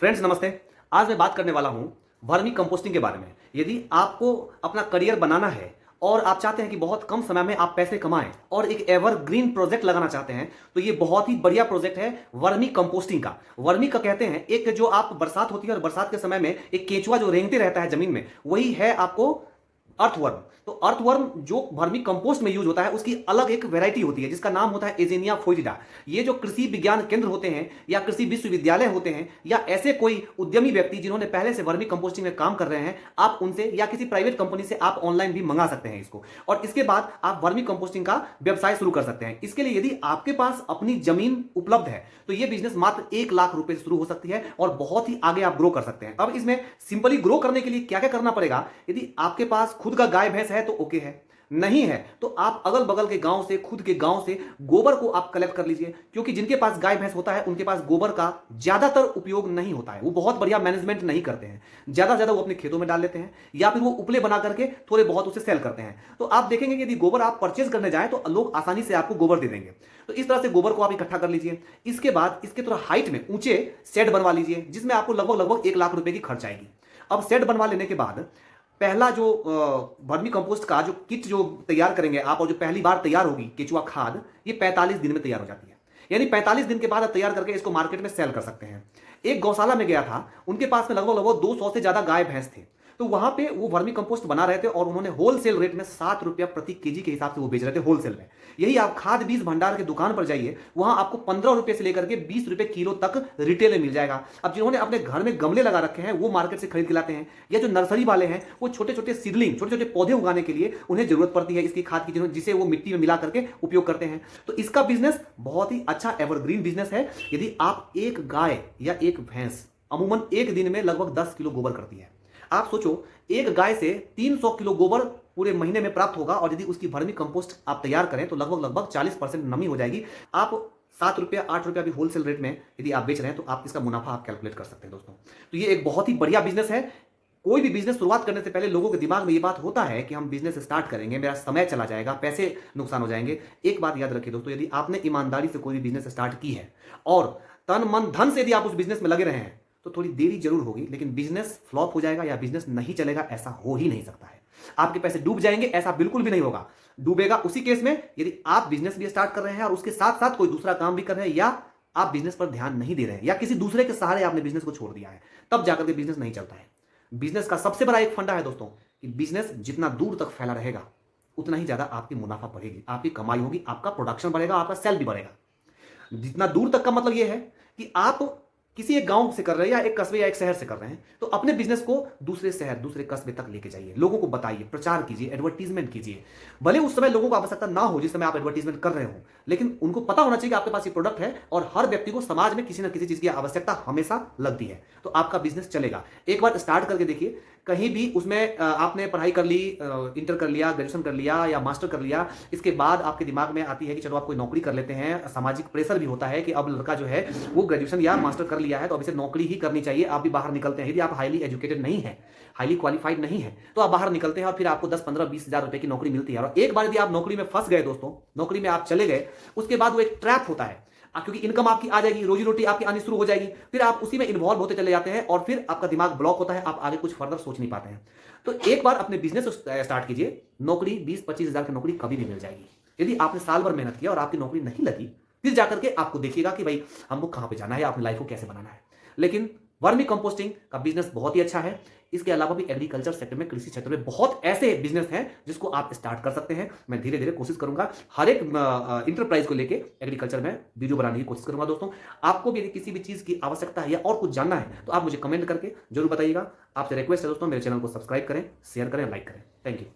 Friends नमस्ते। आज मैं बात करने वाला हूं वर्मी कंपोस्टिंग के बारे में। यदि आपको अपना करियर बनाना है और आप चाहते हैं कि बहुत कम समय में आप पैसे कमाएं और एक एवरग्रीन प्रोजेक्ट लगाना चाहते हैं तो ये बहुत ही बढ़िया प्रोजेक्ट है वर्मी कंपोस्टिंग का। वर्मी का कहते हैं एक जो आप बरसात होती है और बरसात के समय में एक केंचुआ जो रेंगते रहता है जमीन में, वही है आपको अर्थवर्म। तो अर्थवर्म जो वर्मी कंपोस्ट में यूज होता है उसकी अलग एक वैरायटी होती है जिसका नाम होता है एजेनिया फोइटिडा। ये जो कृषि विज्ञान केंद्र होते हैं या कृषि विश्वविद्यालय होते हैं या ऐसे कोई उद्यमी व्यक्ति जिन्होंने पहले से वर्मी कंपोस्टिंग में काम कर रहे हैं, आप उनसे या किसी प्राइवेट कंपनी से आप ऑनलाइन भी मंगा सकते हैं इसको, और इसके बाद आप वर्मी कंपोस्टिंग का व्यवसाय शुरू कर सकते हैं। इसके लिए यदि आपके पास अपनी जमीन उपलब्ध है तो यह बिजनेस मात्र 1 लाख रुपए से शुरू हो सकती है और बहुत ही आगे आप ग्रो कर सकते हैं। अब इसमें सिंपली ग्रो करने के लिए क्या क्या करना पड़ेगा? यदि आपके पास खुद का गाय भैंस है तो ओके है, नहीं है तो आप अगल बगल के गांव से, खुद के गांव से गोबर को आप कलेक्ट कर लीजिए, क्योंकि जिनके पास गाय भैंस होता है उनके पास गोबर का ज्यादातर उपयोग नहीं होता है, वो बहुत बढ़िया मैनेजमेंट नहीं करते हैं, ज्यादा वो अपने खेतों में डाल देते हैं या फिर वो उपले बना करके थोड़े बहुत उसे सेल करते हैं। तो आप देखेंगे कि यदि गोबर आप परचेज करने जाए तो लोग आसानी से आपको गोबर दे देंगे। तो इस तरह से गोबर को आप इकट्ठा कर लीजिए। इसके बाद इसके थोड़ा हाइट में ऊंचे शेड बनवा लीजिए जिसमें आपको लगभग 1 लाख रुपए की खर्च आएगी। अब शेड बनवा लेने के बाद पहला जो वर्मी कंपोस्ट का जो किट जो तैयार करेंगे आप और जो पहली बार तैयार होगी केचुआ खाद, ये 45 दिन में तैयार हो जाती है। यानी 45 दिन के बाद आप तैयार करके इसको मार्केट में सेल कर सकते हैं। एक गौशाला में गया था, उनके पास में लगभग 200 से ज्यादा गाय भैंस थे। तो वहां पे वो वर्मी कंपोस्ट बना रहे थे और उन्होंने होलसेल रेट में 7 रुपया प्रति केजी के हिसाब से वो बेच रहे थे होलसेल में। यही आप खाद बीज भंडार की दुकान पर जाइए, वहां आपको 15 रुपए से लेकर के 20 रुपए किलो तक रिटेल में मिल जाएगा। अब जिन्होंने अपने घर में गमले लगा रखे हैं वो मार्केट से खरीद के लाते हैं, या जो नर्सरी वाले हैं वो छोटे छोटे सीडलिंग, छोटे छोटे पौधे उगाने के लिए उन्हें जरूरत पड़ती है इसकी खाद की, जिसे वो मिट्टी में मिला करके उपयोग करते हैं। तो इसका बिजनेस बहुत ही अच्छा एवरग्रीन बिजनेस है। यदि आप एक गाय या एक भैंस अमूमन एक दिन में लगभग 10 किलो गोबर करती है, आप सोचो एक गाय से 300 किलो गोबर पूरे महीने में प्राप्त होगा, और यदि उसकी वर्मी कंपोस्ट आप तैयार करें तो लगभग 40% नमी हो जाएगी। आप 7 रुपया 8 रुपया भी होलसेल रेट में यदि आप बेच रहे हैं तो आप इसका मुनाफा आप कैलकुलेट कर सकते हैं दोस्तों। तो ये एक बहुत ही बढ़िया बिजनेस है। कोई भी बिजनेस शुरुआत करने से पहले लोगों के दिमाग में ये बात होता है कि हम बिजनेस स्टार्ट करेंगे, मेरा समय चला जाएगा, पैसे नुकसान हो जाएंगे। एक बात याद रखिए दोस्तों, यदि आपने ईमानदारी से कोई भी बिजनेस स्टार्ट की है और तन मन धन से यदि आप उस बिजनेस में लगे रहे हैं तो थोड़ी देरी जरूर होगी, लेकिन बिजनेस फ्लॉप हो जाएगा या बिजनेस नहीं चलेगा ऐसा हो ही नहीं सकता है। आपके पैसे डूब जाएंगे ऐसा बिल्कुल भी नहीं होगा। डूबेगा उसी केस में यदि आप बिजनेस भी स्टार्ट कर रहे हैं और उसके साथ साथ कोई दूसरा काम भी कर रहे हैं, या आप बिजनेस पर ध्यान नहीं दे रहे हैं, या किसी दूसरे के सहारे आपने बिजनेस को छोड़ दिया है, तब जाकर के बिजनेस नहीं चलता है। बिजनेस का सबसे बड़ा एक फंडा है दोस्तों कि बिजनेस जितना दूर तक फैला रहेगा उतना ही ज्यादा आपकी मुनाफा बढ़ेगी, आपकी कमाई होगी, आपका प्रोडक्शन बढ़ेगा, आपका सेल भी बढ़ेगा। जितना दूर तक का मतलब यह है कि आप किसी एक गांव से कर रहे हैं या एक कस्बे या एक शहर से कर रहे हैं, तो अपने बिजनेस को दूसरे शहर, दूसरे कस्बे तक लेके जाइए, लोगों को बताइए, प्रचार कीजिए, एडवर्टीजमेंट कीजिए। भले उस समय लोगों को आवश्यकता ना हो जिस समय आप एडवर्टीजमेंट कर रहे हो, लेकिन उनको पता होना चाहिए कि आपके पास ये प्रोडक्ट है, और हर व्यक्ति को समाज में किसी ना किसी चीज की आवश्यकता हमेशा लगती है, तो आपका बिजनेस चलेगा। एक बार स्टार्ट करके देखिए, कहीं भी उसमें आपने पढ़ाई कर ली, इंटर कर लिया, ग्रेजुएशन कर लिया या मास्टर कर लिया, इसके बाद आपके दिमाग में आती है कि चलो आप कोई नौकरी कर लेते हैं। सामाजिक प्रेशर भी होता है कि अब लड़का जो है वो ग्रेजुएशन या मास्टर कर लिया है तो अब इसे नौकरी ही करनी चाहिए। आप भी बाहर निकलते हैं, यदि आप हाईली एजुकेटेड नहीं है, हाईली क्वालिफाइड नहीं है, तो आप बाहर निकलते हैं और फिर आपको 10, 15, 20 हजार रुपए की नौकरी मिलती है। और एक बार यदि आप नौकरी में फंस गए दोस्तों, नौकरी में आप चले गए, उसके बाद वो एक ट्रैप होता है, क्योंकि इनकम आपकी आ जाएगी, रोजी रोटी आपकी आनी शुरू हो जाएगी, फिर आप उसी में इन्वॉल्व होते चले जाते हैं और फिर आपका दिमाग ब्लॉक होता है, आप आगे कुछ फर्दर सोच नहीं पाते हैं। तो एक बार अपने बिजनेस स्टार्ट कीजिए, नौकरी 20-25 हजार की नौकरी कभी भी मिल जाएगी। यदि आपने साल भर मेहनत किया और आपकी नौकरी नहीं लगी, फिर जाकर के आपको देखिएगा कि भाई हमको कहां पे जाना है, अपनी लाइफ को कैसे बनाना है। लेकिन वर्मी कंपोस्टिंग का बिजनेस बहुत ही अच्छा है। इसके अलावा भी एग्रीकल्चर सेक्टर में, कृषि क्षेत्र में बहुत ऐसे बिजनेस हैं जिसको आप स्टार्ट कर सकते हैं। मैं धीरे धीरे कोशिश करूंगा हर एक इंटरप्राइज को लेके एग्रीकल्चर में वीडियो बनाने की कोशिश करूंगा दोस्तों। आपको भी यदि किसी भी चीज की आवश्यकता है या और कुछ जानना है तो आप मुझे कमेंट करके जरूर बताइएगा। आपसे रिक्वेस्ट है दोस्तों, मेरे चैनल को सब्सक्राइब करें, शेयर करें, लाइक करें। Thank you.